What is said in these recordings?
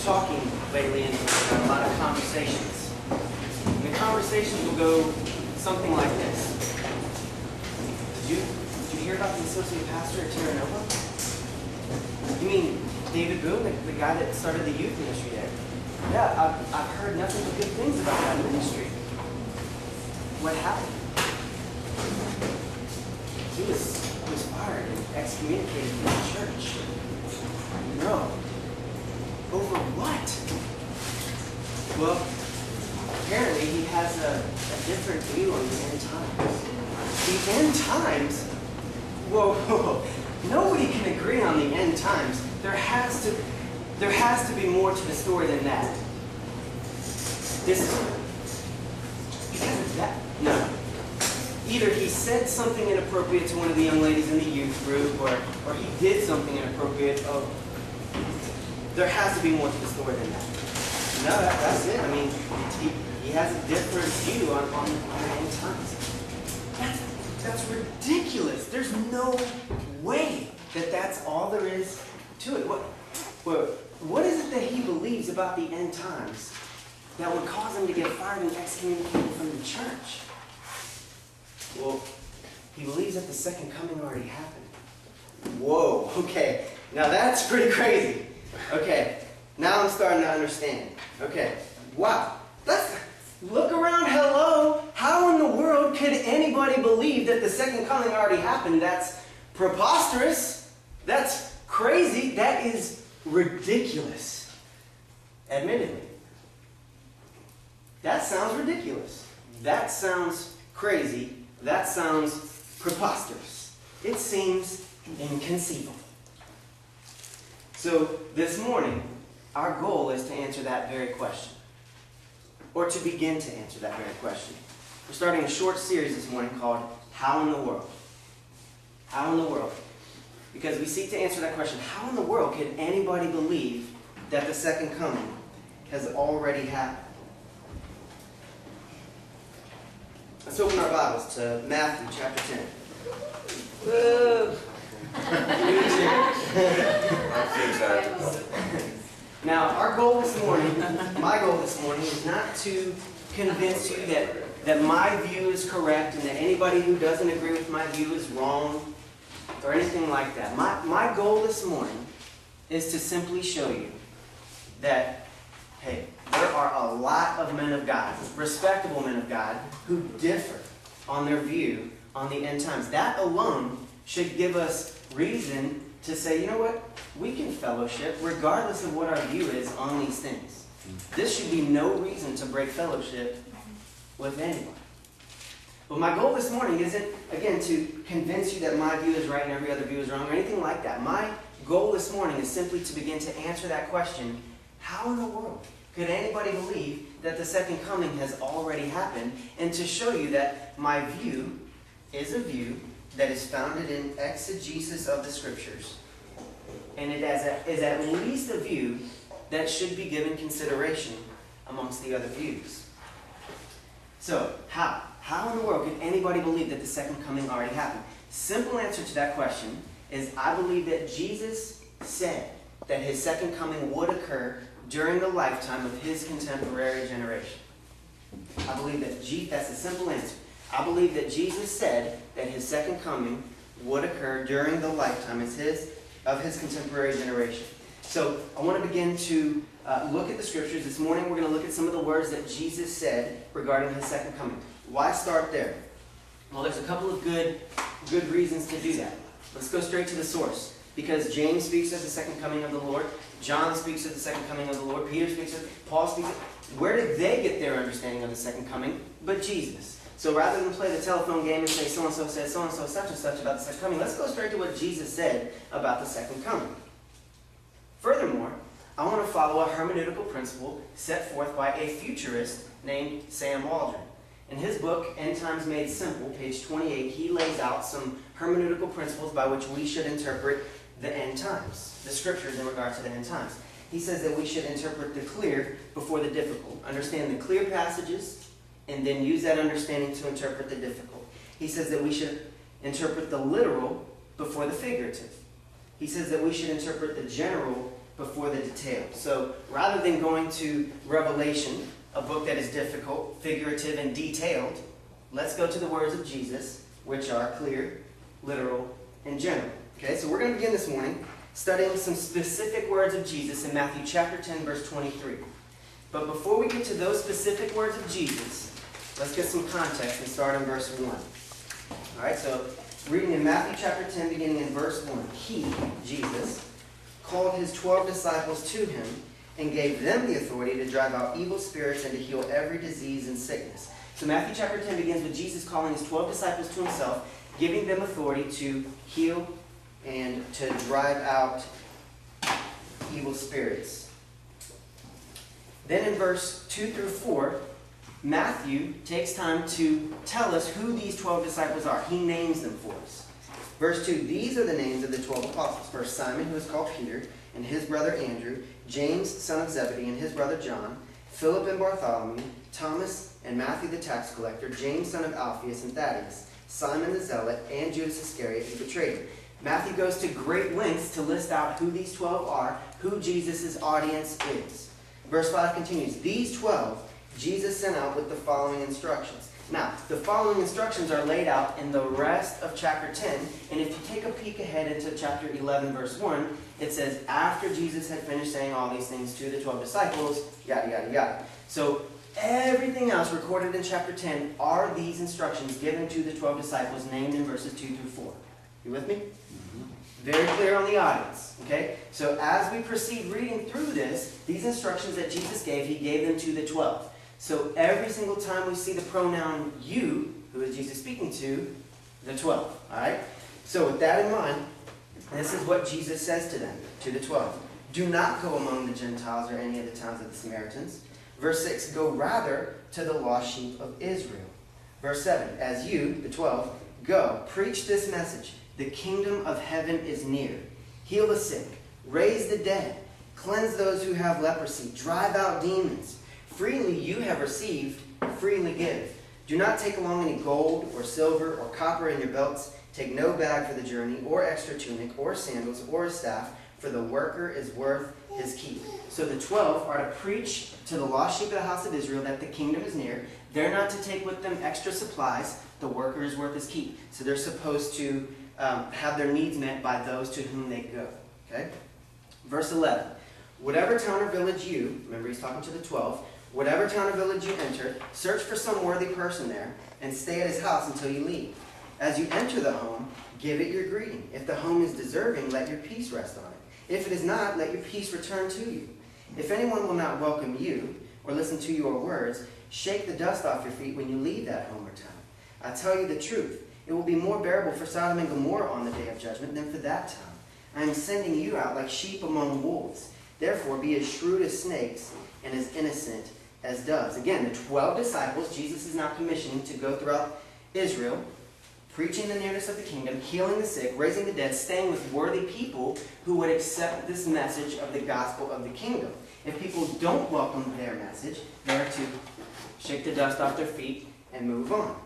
talking lately in a lot of conversations. And the conversations will go something like this. Did you hear about the associate pastor at Terra Nova? You mean David Boone, the guy that started the youth ministry there? Yeah, I've heard nothing but good things about that ministry. What happened? He was fired and excommunicated from the church. No. Over what? Well, apparently he has a different view on the end times. The end times? Whoa. Nobody can agree on the end times. There has to be more to the story than that. This is because of that. No. Either he said something inappropriate to one of the young ladies in the youth group, or he did something inappropriate. There has to be more to the story than that. No, that's it. I mean, he has a different view on the end times. That's ridiculous. There's no way that that's all there is to it. What is it that he believes about the end times that would cause him to get fired and excommunicated from the church? Well, he believes that the second coming already happened. Whoa, okay. Now that's pretty crazy. Okay, now I'm starting to understand. Okay, wow. Look around, hello. How in the world could anybody believe that the second coming already happened? That's preposterous. That's crazy. That is ridiculous. Admittedly. That sounds ridiculous. That sounds crazy. That sounds preposterous. It seems inconceivable. So this morning, our goal is to answer that very question. Or to begin to answer that very question. We're starting a short series this morning called How in the World? How in the world? Because we seek to answer that question, how in the world could anybody believe that the second coming has already happened? Let's open our Bibles to Matthew chapter 10. Woo! I'm so excited. Now, our goal this morning, my goal this morning, is not to convince you that my view is correct and that anybody who doesn't agree with my view is wrong or anything like that. My goal this morning is to simply show you that, hey, there are a lot of men of God, respectable men of God, who differ on their view on the end times. That alone should give us reason to say, you know what? We can fellowship regardless of what our view is on these things. This should be no reason to break fellowship with anyone. But my goal this morning isn't, again, to convince you that my view is right and every other view is wrong or anything like that. My goal this morning is simply to begin to answer that question, how in the world could anybody believe that the second coming has already happened? And to show you that my view is a view that is founded in exegesis of the Scriptures. And it is at least a view that should be given consideration amongst the other views. So, how? How in the world could anybody believe that the second coming already happened? Simple answer to that question is I believe that Jesus said that his second coming would occur during the lifetime of his contemporary generation. I believe that that's a simple answer. I believe that Jesus said that his second coming would occur during the lifetime of his contemporary generation. So I want to begin to look at the Scriptures. This morning we're going to look at some of the words that Jesus said regarding his second coming. Why start there? Well, there's a couple of good reasons to do that. Let's go straight to the source. Because James speaks of the second coming of the Lord. John speaks of the second coming of the Lord. Peter speaks of it. Paul speaks of it. Where did they get their understanding of the second coming? But Jesus. So rather than play the telephone game and say so-and-so said so-and-so such and such about the second coming, let's go straight to what Jesus said about the second coming. Furthermore, I want to follow a hermeneutical principle set forth by a futurist named Sam Waldron. In his book, End Times Made Simple, page 28, he lays out some hermeneutical principles by which we should interpret the end times, the Scriptures in regard to the end times. He says that we should interpret the clear before the difficult. Understand the clear passages, and then use that understanding to interpret the difficult. He says that we should interpret the literal before the figurative. He says that we should interpret the general before the details. So rather than going to Revelation, a book that is difficult, figurative, and detailed, let's go to the words of Jesus, which are clear, literal, and general. Okay, so we're going to begin this morning studying some specific words of Jesus in Matthew chapter 10, verse 23. But before we get to those specific words of Jesus, let's get some context and start in verse 1. All right, so reading in Matthew chapter 10, beginning in verse 1, He, Jesus, called His 12 disciples to Him and gave them the authority to drive out evil spirits and to heal every disease and sickness. So Matthew chapter 10 begins with Jesus calling His 12 disciples to Himself, giving them authority to heal and to drive out evil spirits. Then in verse 2 through 4, Matthew takes time to tell us who these 12 disciples are. He names them for us. Verse 2, these are the names of the 12 apostles. First, Simon, who is called Peter, and his brother Andrew, James, son of Zebedee, and his brother John, Philip and Bartholomew, Thomas and Matthew the tax collector, James, son of Alphaeus and Thaddeus, Simon the zealot, and Judas Iscariot, who betrayed him. Matthew goes to great lengths to list out who these 12 are, who Jesus' audience is. Verse 5 continues, these 12 Jesus sent out with the following instructions. Now, the following instructions are laid out in the rest of chapter 10, and if you take a peek ahead into chapter 11, verse 1, it says, after Jesus had finished saying all these things to the 12 disciples, yada, yada, yada. So, everything else recorded in chapter 10 are these instructions given to the 12 disciples named in verses 2 through 4. You with me? Mm-hmm. Very clear on the audience. Okay? So, as we proceed reading through this, these instructions that Jesus gave, He gave them to the 12. So every single time we see the pronoun you, who is Jesus speaking to, the 12. Alright? So with that in mind, this is what Jesus says to them, to the 12. Do not go among the Gentiles or any of the towns of the Samaritans. Verse 6, go rather to the lost sheep of Israel. Verse 7, as you, the 12, go, preach this message. The kingdom of heaven is near. Heal the sick, raise the dead, cleanse those who have leprosy, drive out demons. Freely you have received, freely give. Do not take along any gold or silver or copper in your belts. Take no bag for the journey, or extra tunic, or sandals, or a staff, for the worker is worth his keep. So the 12 are to preach to the lost sheep of the house of Israel that the kingdom is near. They're not to take with them extra supplies. The worker is worth his keep. So they're supposed to have their needs met by those to whom they go. Okay? Verse 11. Whatever town or village you, remember he's talking to the 12, whatever town or village you enter, search for some worthy person there, and stay at his house until you leave. As you enter the home, give it your greeting. If the home is deserving, let your peace rest on it. If it is not, let your peace return to you. If anyone will not welcome you, or listen to your words, shake the dust off your feet when you leave that home or town. I tell you the truth, it will be more bearable for Sodom and Gomorrah on the day of judgment than for that town. I am sending you out like sheep among wolves. Therefore, be as shrewd as snakes and as innocent as doves. Again, the 12 disciples, Jesus is now commissioning to go throughout Israel, preaching the nearness of the kingdom, healing the sick, raising the dead, staying with worthy people who would accept this message of the gospel of the kingdom. If people don't welcome their message, they're to shake the dust off their feet and move on.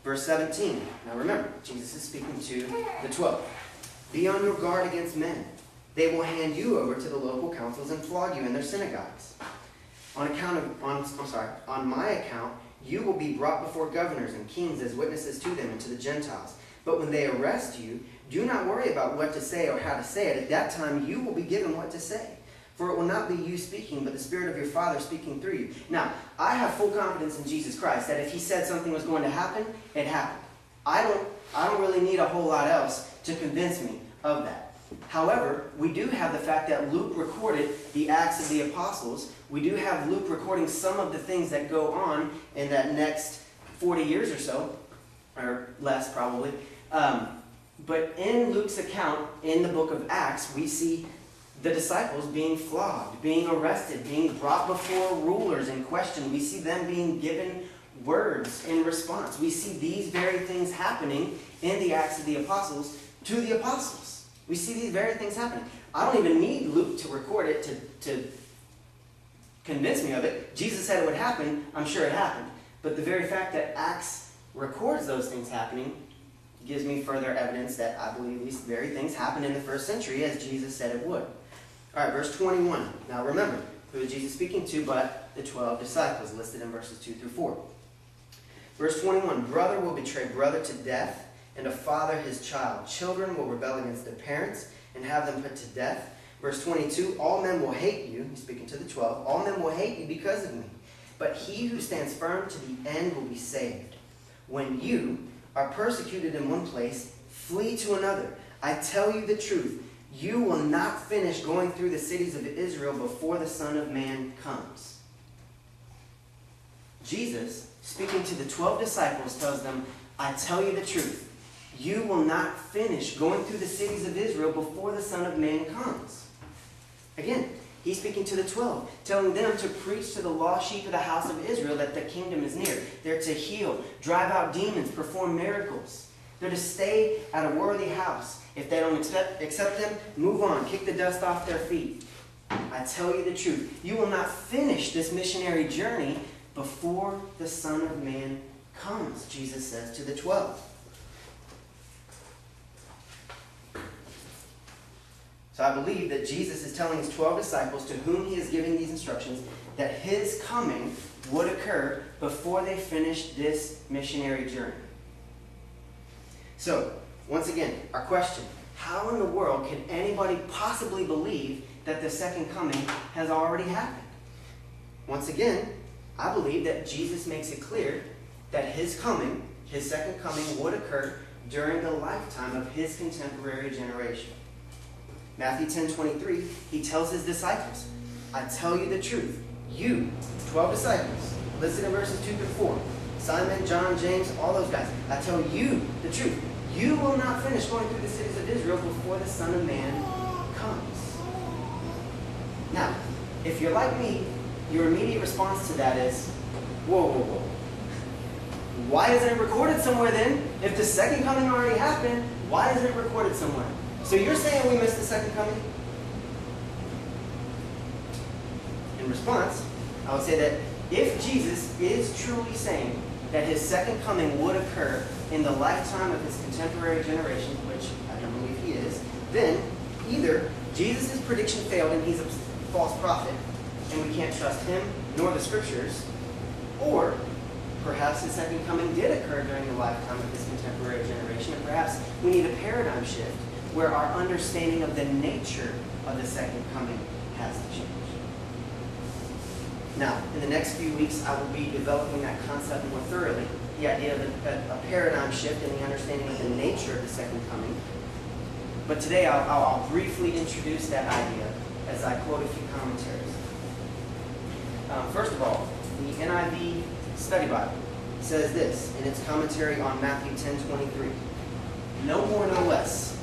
Verse 17. Now remember, Jesus is speaking to the 12. Be on your guard against men. They will hand you over to the local councils and flog you in their synagogues. On my account, you will be brought before governors and kings as witnesses to them and to the Gentiles. But when they arrest you, do not worry about what to say or how to say it. At that time, you will be given what to say. For it will not be you speaking, but the Spirit of your Father speaking through you. Now, I have full confidence in Jesus Christ that if He said something was going to happen, it happened. I don't really need a whole lot else to convince me of that. However, we do have the fact that Luke recorded the Acts of the Apostles. We do have Luke recording some of the things that go on in that next 40 years or so, or less probably. But in Luke's account, in the book of Acts, we see the disciples being flogged, being arrested, being brought before rulers and questioned. We see them being given words in response. We see these very things happening in the Acts of the Apostles to the apostles. We see these very things happening. I don't even need Luke to record it to convince me of it. Jesus said it would happen. I'm sure it happened. But the very fact that Acts records those things happening gives me further evidence that I believe these very things happened in the first century as Jesus said it would. All right, verse 21. Now remember, who is Jesus speaking to but the 12 disciples listed in verses 2 through 4. Verse 21, brother will betray brother to death, and a father his child. Children will rebel against their parents and have them put to death. Verse 22, all men will hate you. He's speaking to the 12. All men will hate you because of me. But he who stands firm to the end will be saved. When you are persecuted in one place, flee to another. I tell you the truth. You will not finish going through the cities of Israel before the Son of Man comes. Jesus, speaking to the 12 disciples, tells them, I tell you the truth. You will not finish going through the cities of Israel before the Son of Man comes. Again, he's speaking to the 12, telling them to preach to the lost sheep of the house of Israel that the kingdom is near. They're to heal, drive out demons, perform miracles. They're to stay at a worthy house. If they don't accept them, move on, kick the dust off their feet. I tell you the truth. You will not finish this missionary journey before the Son of Man comes, Jesus says to the 12. So I believe that Jesus is telling his 12 disciples to whom he is giving these instructions that his coming would occur before they finish this missionary journey. So, once again, our question, how in the world can anybody possibly believe that the second coming has already happened? Once again, I believe that Jesus makes it clear that his coming, his second coming, would occur during the lifetime of his contemporary generation. Matthew 10:23, he tells his disciples, I tell you the truth. You, 12 disciples, listed in verses 2 through 4, Simon, John, James, all those guys, I tell you the truth. You will not finish going through the cities of Israel before the Son of Man comes. Now, if you're like me, your immediate response to that is, whoa, whoa, whoa. Why isn't it recorded somewhere then? If the second coming already happened, why isn't it recorded somewhere? So you're saying we missed the second coming? In response, I would say that if Jesus is truly saying that his second coming would occur in the lifetime of his contemporary generation, which I don't believe he is, then either Jesus' prediction failed and he's a false prophet, and we can't trust him nor the scriptures, or perhaps his second coming did occur during the lifetime of his contemporary generation, and perhaps we need a paradigm shift where our understanding of the nature of the second coming has to change. Now, in the next few weeks, I will be developing that concept more thoroughly, the idea of a paradigm shift in the understanding of the nature of the second coming. But today, I'll briefly introduce that idea as I quote a few commentaries. First of all, the NIV Study Bible says this in its commentary on Matthew 10:23. No more, no less.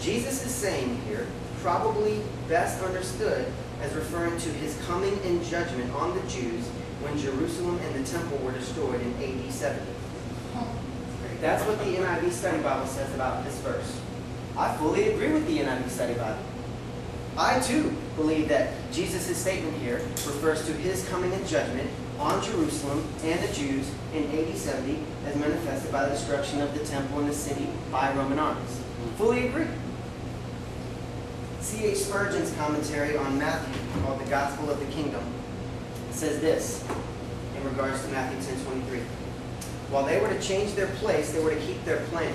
Jesus is saying here, probably best understood as referring to his coming in judgment on the Jews when Jerusalem and the temple were destroyed in AD 70. That's what the NIV Study Bible says about this verse. I fully agree with the NIV Study Bible. I too believe that Jesus' statement here refers to his coming in judgment on Jerusalem and the Jews in AD 70 as manifested by the destruction of the temple and the city by Roman armies. Fully agree. C.H. Spurgeon's commentary on Matthew, called The Gospel of the Kingdom, says this in regards to Matthew 10:23. While they were to change their place, they were to keep their plan.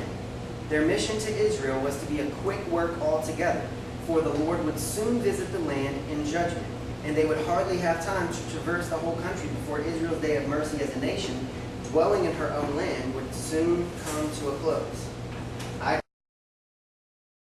Their mission to Israel was to be a quick work altogether, for the Lord would soon visit the land in judgment, and they would hardly have time to traverse the whole country before Israel's day of mercy as a nation, dwelling in her own land, would soon come to a close.